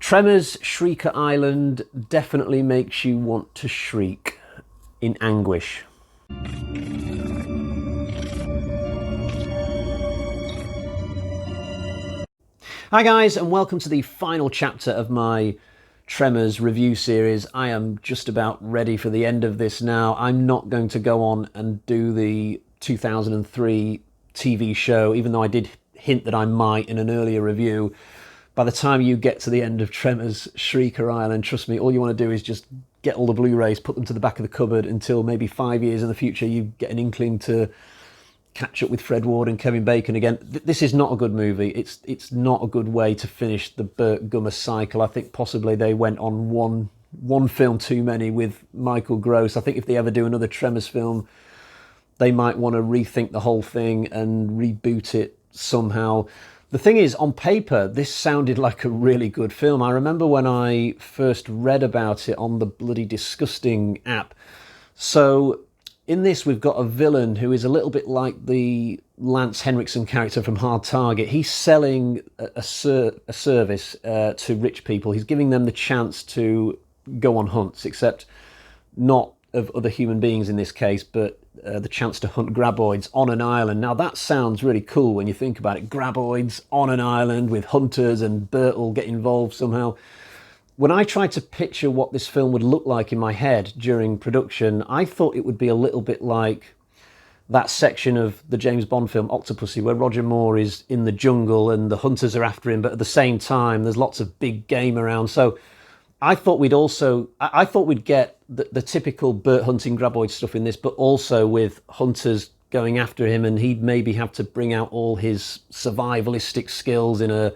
Tremors, Shrieker Island definitely makes you want to shriek in anguish. Hi guys, and welcome to the final chapter of my Tremors review series. I am just about ready for the end of this now. I'm not going to go on and do the 2003 TV show, even though I did hint that I might in an earlier review. By the time you get to the end of Tremors, Shrieker Island, trust me, all you want to do is just get all the Blu-rays, put them to the back of the cupboard until maybe 5 years in the future you get an inkling to catch up with Fred Ward and Kevin Bacon again. This is not a good movie. It's not a good way to finish the Burt Gummer cycle. I think possibly they went on one film too many with Michael Gross. I think if they ever do another Tremors film, they might want to rethink the whole thing and reboot it somehow. The thing is, on paper, this sounded like a really good film. I remember when I first read about it on the bloody Disgusting app. So in this, we've got a villain who is a little bit like the Lance Henriksen character from Hard Target. He's selling a service to rich people. He's giving them the chance to go on hunts, except not of other human beings in this case, but the chance to hunt graboids on an island. Now that sounds really cool when you think about it. Graboids on an island with hunters, and Burt will get involved somehow. When I tried to picture what this film would look like in my head during production, I thought it would be a little bit like that section of the James Bond film Octopussy where Roger Moore is in the jungle and the hunters are after him, but at the same time there's lots of big game around. So I thought we'd get the typical Burt hunting graboid stuff in this, but also with hunters going after him, and he'd maybe have to bring out all his survivalistic skills in a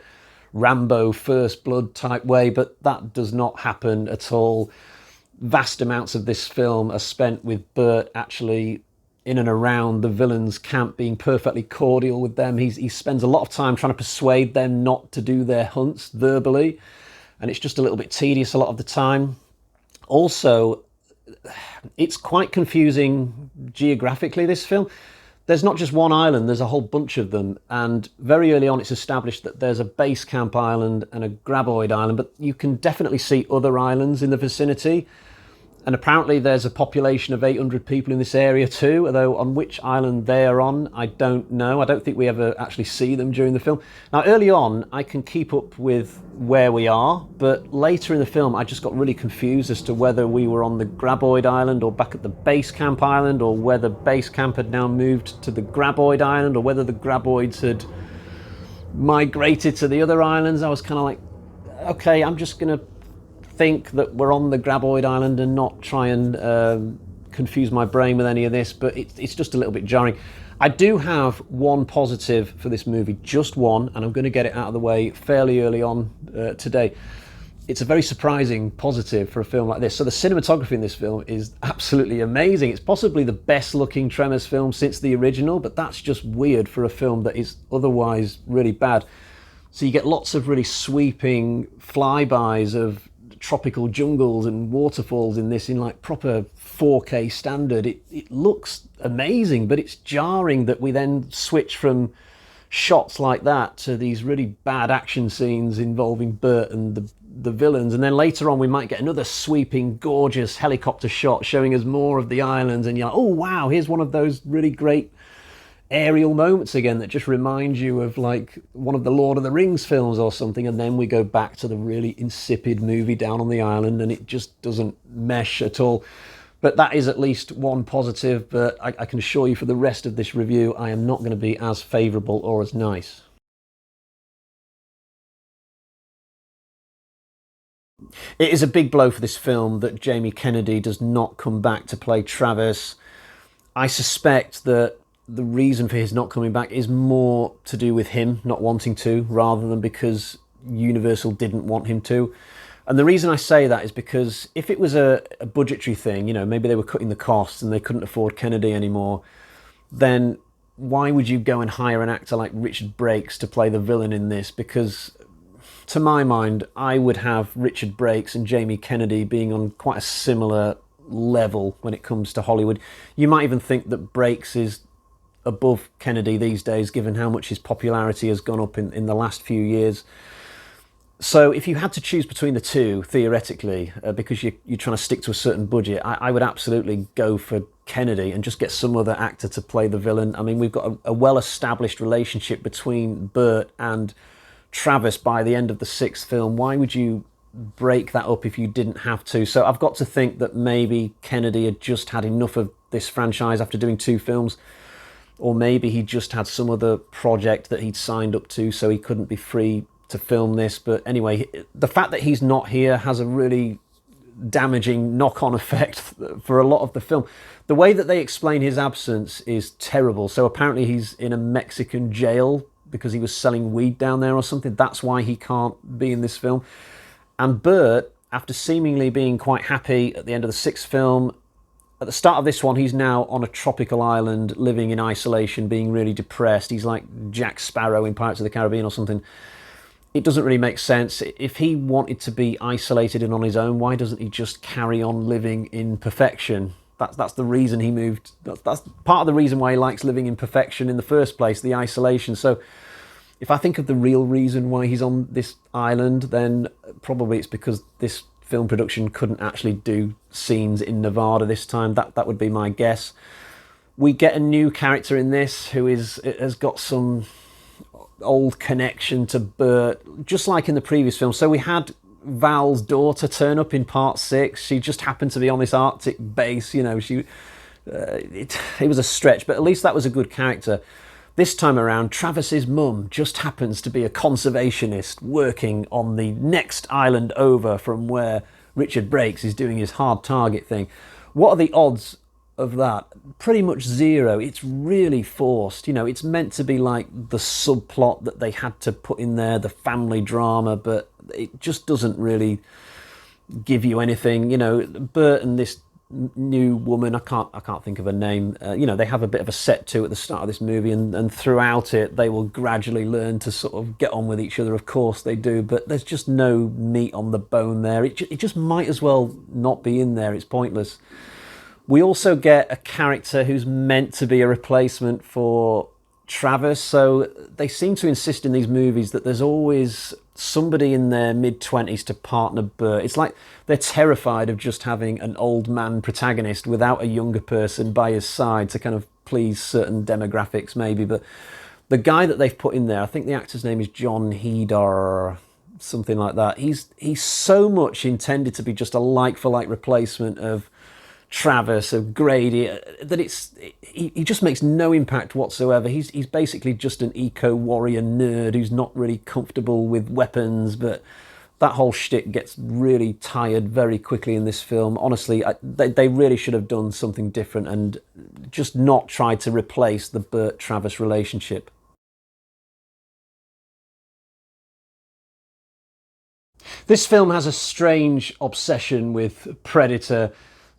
Rambo First Blood type way, but that does not happen at all. Vast amounts of this film are spent with Burt actually in and around the villains' camp, being perfectly cordial with them. He spends a lot of time trying to persuade them not to do their hunts verbally, and it's just a little bit tedious a lot of the time. Also, it's quite confusing geographically, this film. There's not just one island, there's a whole bunch of them, and very early on it's established that there's a base camp island and a graboid island, but you can definitely see other islands in the vicinity. And apparently there's a population of 800 people in this area too, although on which island they're on, I don't know. I don't think we ever actually see them during the film. Now, early on, I can keep up with where we are, but later in the film, I just got really confused as to whether we were on the Graboid Island or back at the base camp island, or whether base camp had now moved to the Graboid Island, or whether the Graboids had migrated to the other islands. I was kind of like, okay, I'm just going to think that we're on the Graboid Island and not try and confuse my brain with any of this, but it's just a little bit jarring. I do have one positive for this movie, just one, and I'm going to get it out of the way fairly early on today. It's a very surprising positive for a film like this. So the cinematography in this film is absolutely amazing. It's possibly the best looking Tremors film since the original, but that's just weird for a film that is otherwise really bad. So you get lots of really sweeping flybys of tropical jungles and waterfalls in this in like proper 4K standard. It looks amazing, but it's jarring that we then switch from shots like that to these really bad action scenes involving Burt and the villains, and then later on we might get another sweeping gorgeous helicopter shot showing us more of the islands, and you're like, oh wow, here's one of those really great aerial moments again that just remind you of like one of the Lord of the Rings films or something, and then we go back to the really insipid movie down on the island, and it just doesn't mesh at all. But that is at least one positive, but I can assure you for the rest of this review I am not going to be as favourable or as nice. It is a big blow for this film that Jamie Kennedy does not come back to play Travis. I suspect that the reason for his not coming back is more to do with him not wanting to, rather than because Universal didn't want him to. And the reason I say that is because if it was a budgetary thing, you know, maybe they were cutting the costs and they couldn't afford Kennedy anymore, then why would you go and hire an actor like Richard Brakes to play the villain in this? Because to my mind, I would have Richard Brakes and Jamie Kennedy being on quite a similar level when it comes to Hollywood. You might even think that Brakes is above Kennedy these days, given how much his popularity has gone up in the last few years. So if you had to choose between the two, theoretically, because you're trying to stick to a certain budget, I would absolutely go for Kennedy and just get some other actor to play the villain. I mean, we've got a well-established relationship between Burt and Travis by the end of the sixth film. Why would you break that up if you didn't have to? So I've got to think that maybe Kennedy had just had enough of this franchise after doing two films, or maybe he just had some other project that he'd signed up to, so he couldn't be free to film this. But anyway, the fact that he's not here has a really damaging knock-on effect for a lot of the film. The way that they explain his absence is terrible. So apparently he's in a Mexican jail because he was selling weed down there or something. That's why he can't be in this film. And Burt, after seemingly being quite happy at the end of the sixth film, at the start of this one, he's now on a tropical island, living in isolation, being really depressed. He's like Jack Sparrow in Pirates of the Caribbean or something. It doesn't really make sense. If he wanted to be isolated and on his own, why doesn't he just carry on living in perfection? That's the reason he moved. That's part of the reason why he likes living in perfection in the first place, the isolation. So if I think of the real reason why he's on this island, then probably it's because this film production couldn't actually do scenes in Nevada this time. That would be my guess. We get a new character in this who has got some old connection to Burt, just like in the previous film. So we had Val's daughter turn up in part 6. She just happened to be on this Arctic base. You know, it was a stretch, but at least that was a good character. This time around, Travis's mum just happens to be a conservationist working on the next island over from where Richard Brakes is doing his hard target thing. What are the odds of that? Pretty much zero. It's really forced. You know, it's meant to be like the subplot that they had to put in there, the family drama, but it just doesn't really give you anything. You know, Burt and this new woman, I can't think of her name, you know, they have a bit of a set to at the start of this movie, and throughout it they will gradually learn to sort of get on with each other. Of course they do, but there's just no meat on the bone there. It just might as well not be in there. It's pointless. We also get a character who's meant to be a replacement for Travis. So they seem to insist in these movies that there's always somebody in their mid-20s to partner Burt. It's like they're terrified of just having an old man protagonist without a younger person by his side to kind of please certain demographics maybe. But the guy that they've put in there, I think the actor's name is John Heder, something like that. He's so much intended to be just a like-for-like replacement of Travis, of Grady, that he just makes no impact whatsoever. He's basically just an eco-warrior nerd who's not really comfortable with weapons, but that whole shtick gets really tired very quickly in this film. Honestly, they really should have done something different and just not tried to replace the Burt-Travis relationship. This film has a strange obsession with Predator.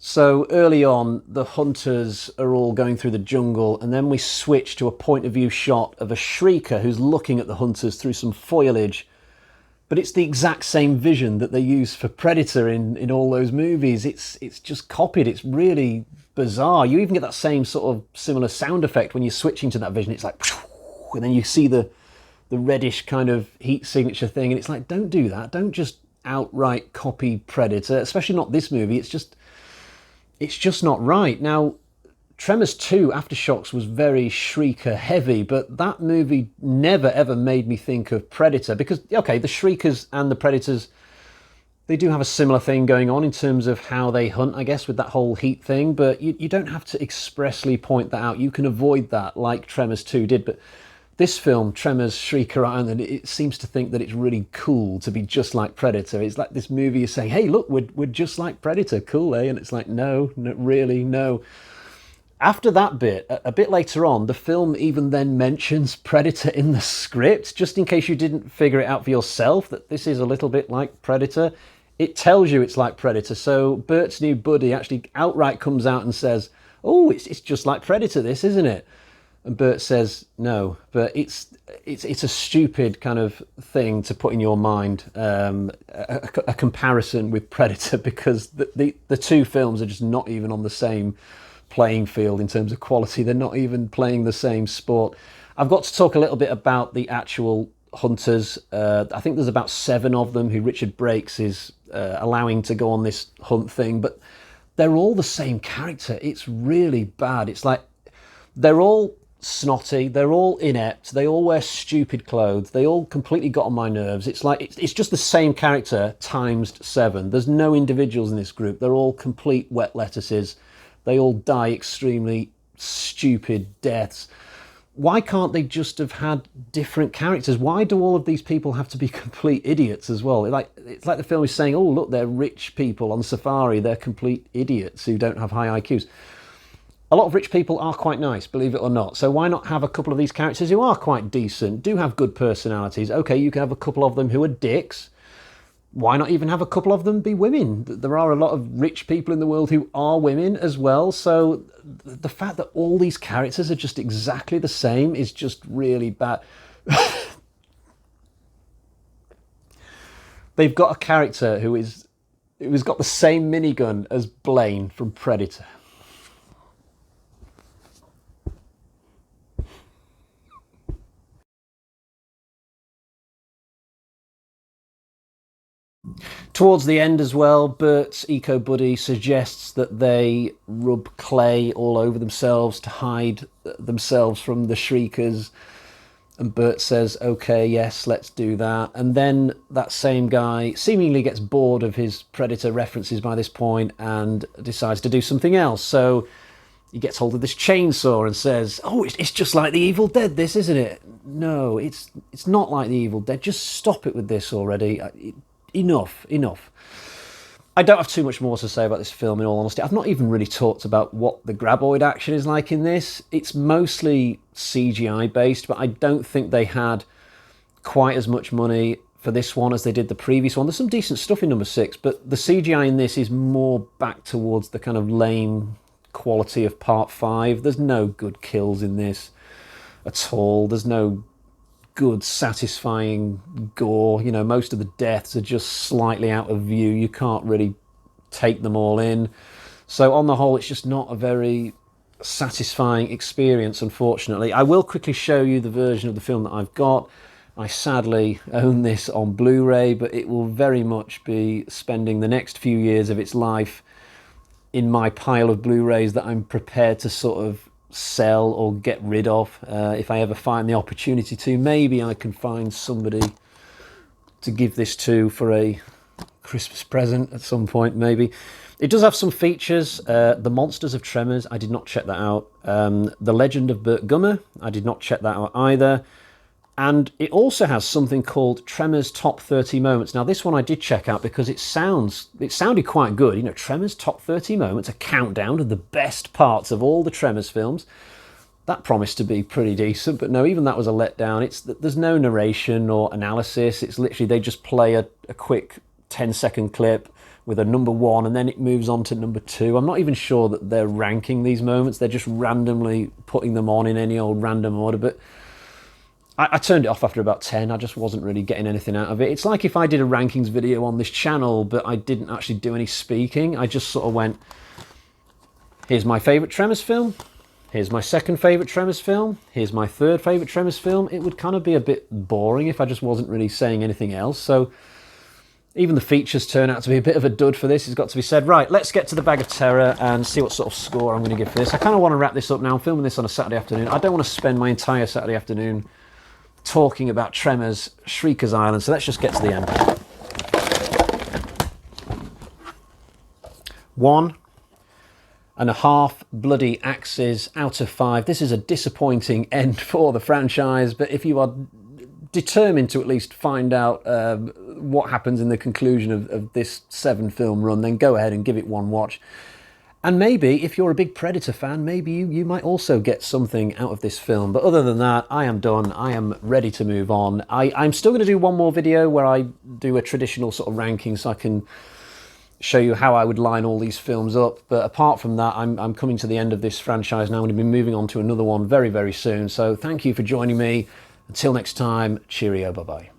So early on, the hunters are all going through the jungle, and then we switch to a point of view shot of a Shrieker who's looking at the hunters through some foliage. But it's the exact same vision that they use for Predator in all those movies. It's just copied. It's really bizarre. You even get that same sort of similar sound effect when you're switching to that vision. It's like, and then you see the reddish kind of heat signature thing, and it's like, don't do that. Don't just outright copy Predator, especially not this movie. It's just not right. Now, Tremors 2 Aftershocks was very Shrieker heavy, but that movie never ever made me think of Predator because, okay, the Shriekers and the Predators, they do have a similar thing going on in terms of how they hunt, I guess, with that whole heat thing, but you don't have to expressly point that out. You can avoid that like Tremors 2 did, but this film, Tremors, Shrieker Island, it seems to think that it's really cool to be just like Predator. It's like this movie is saying, hey, look, we're just like Predator, cool, eh? And it's like, no, really, no. After that bit, a bit later on, the film even then mentions Predator in the script, just in case you didn't figure it out for yourself, that this is a little bit like Predator. It tells you it's like Predator. So Burt's new buddy actually outright comes out and says, oh, it's just like Predator, this, isn't it? And Burt says no, but it's a stupid kind of thing to put in your mind, a comparison with Predator, because the two films are just not even on the same playing field in terms of quality. They're not even playing the same sport. I've got to talk a little bit about the actual hunters. I think there's about 7 of them who Richard Brakes is allowing to go on this hunt thing, but they're all the same character. It's really bad. It's like they're all snotty, they're all inept, they all wear stupid clothes, they all completely got on my nerves. It's like it's just the same character times 7. There's no individuals in this group. They're all complete wet lettuces. They all die extremely stupid deaths. Why can't they just have had different characters? Why do all of these people have to be complete idiots as well? It's like the film is saying, oh, look, they're rich people on safari. They're complete idiots who don't have high IQs. A lot of rich people are quite nice, believe it or not. So why not have a couple of these characters who are quite decent, do have good personalities? Okay, you can have a couple of them who are dicks. Why not even have a couple of them be women? There are a lot of rich people in the world who are women as well. So the fact that all these characters are just exactly the same is just really bad. They've got a character who's got the same minigun as Blaine from Predator. Towards the end as well, Bert's eco-buddy suggests that they rub clay all over themselves to hide themselves from the Shriekers. And Bert says, okay, yes, let's do that. And then that same guy seemingly gets bored of his Predator references by this point and decides to do something else. So he gets hold of this chainsaw and says, oh, it's just like the Evil Dead, this, isn't it? No, it's not like the Evil Dead. Just stop it with this already. Enough. I don't have too much more to say about this film, in all honesty. I've not even really talked about what the graboid action is like in this. It's mostly CGI based, but I don't think they had quite as much money for this one as they did the previous one. There's some decent stuff in number 6, but the CGI in this is more back towards the kind of lame quality of part 5. There's no good kills in this at all. There's no good, satisfying gore. You know, most of the deaths are just slightly out of view. You can't really take them all in. So on the whole, it's just not a very satisfying experience, unfortunately. I will quickly show you the version of the film that I've got. I sadly own this on Blu-ray, but it will very much be spending the next few years of its life in my pile of Blu-rays that I'm prepared to sort of sell or get rid of if I ever find the opportunity to. Maybe I can find somebody to give this to for a Christmas present at some point, maybe. It does have some features. The Monsters of Tremors, I did not check that out. The Legend of Burt Gummer, I did not check that out either. And it also has something called Tremors Top 30 Moments. Now, this one I did check out because it sounded quite good. You know, Tremors Top 30 Moments, a countdown of the best parts of all the Tremors films. That promised to be pretty decent, but no, even that was a letdown. There's no narration or analysis. It's literally they just play a quick 10-second clip with a number 1, and then it moves on to number 2. I'm not even sure that they're ranking these moments. They're just randomly putting them on in any old random order, but I turned it off after about 10. I just wasn't really getting anything out of it. It's like if I did a rankings video on this channel, but I didn't actually do any speaking. I just sort of went, here's my favourite Tremors film. Here's my second favourite Tremors film. Here's my third favourite Tremors film. It would kind of be a bit boring if I just wasn't really saying anything else. So even the features turn out to be a bit of a dud for this, it's got to be said. Right, let's get to the bag of terror and see what sort of score I'm going to give for this. I kind of want to wrap this up now. I'm filming this on a Saturday afternoon. I don't want to spend my entire Saturday afternoon talking about Tremors, Shrieker Island, so let's just get to the end. 1.5 bloody axes out of 5. This is a disappointing end for the franchise, but if you are determined to at least find out what happens in the conclusion of this 7-film run, then go ahead and give it one watch. And maybe, if you're a big Predator fan, maybe you might also get something out of this film. But other than that, I am done. I am ready to move on. I'm still going to do one more video where I do a traditional sort of ranking so I can show you how I would line all these films up. But apart from that, I'm coming to the end of this franchise now. I'm going to be moving on to another one very, very soon. So thank you for joining me. Until next time, cheerio, bye-bye.